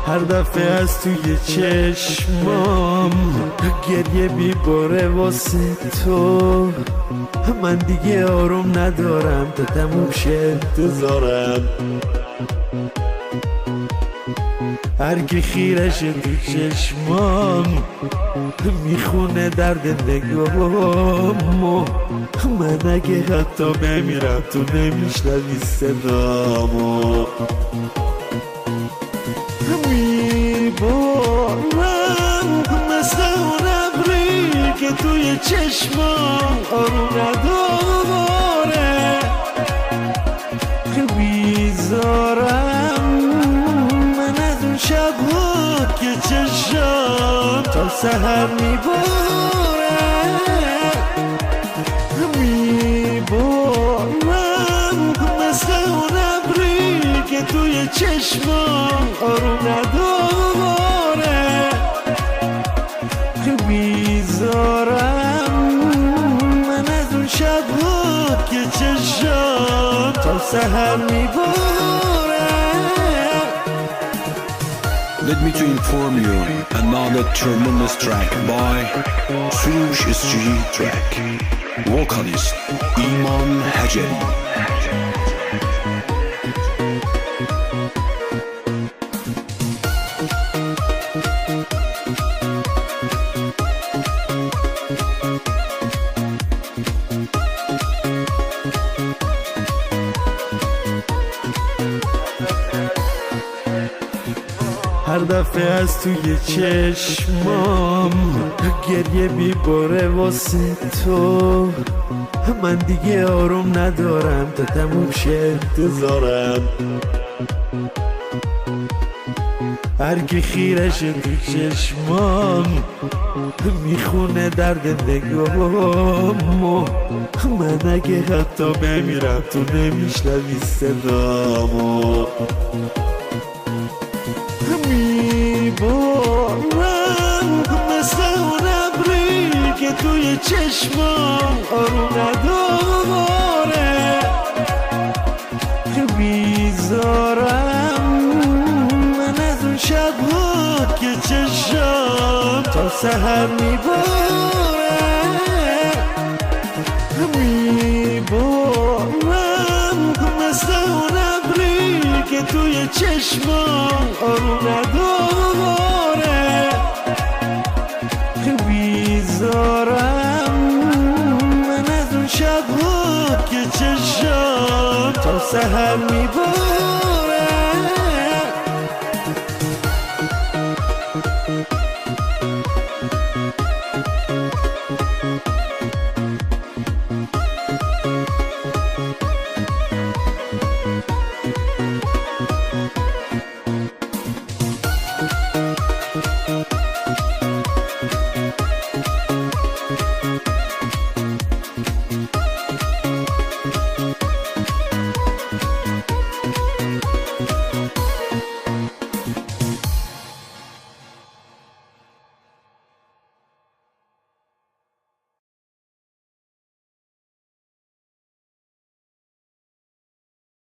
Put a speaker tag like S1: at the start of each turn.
S1: هر دفعه از توی چشمام گریه بیباره واسه تو، من دیگه آروم ندارم تا تموم شه انتظارم. هر کی خیرش تو چشمام میخونه درد نگاهامو، من اگه حتی بمیرم تو نمیشنوی صدامو. میبارم مثل اون ابری که توی چشمام آروم نداره، بیزارم من از اون شبها که چشم تا سحر میباره. میبارم مثل اون ابری که توی چشمام آروم نداره، بیزارم من از اون شبها که چشم تا سحر میباره.
S2: Let me to inform you another tremendous track by Surush SG track, vocalist Iman Haceri.
S1: هر دفعه از توی چشمام گریه بیباره واسه تو، من دیگه آروم ندارم تا تموم شه انتظارم. هر کی خیرش تو چشمام میخونه درد نگاهامو، من اگه حتی بمیرم تو نمیشنوی صدامو. میبارم مثل اون ابری که توی چشمام آروم نداره، بیزارم من از اون شبها که چشم تا سحر میباره. میبارم مثل اون ابری که توی چشمام آروم نداره، بیزارم من از اون شبها که چشم تا سحر میباره.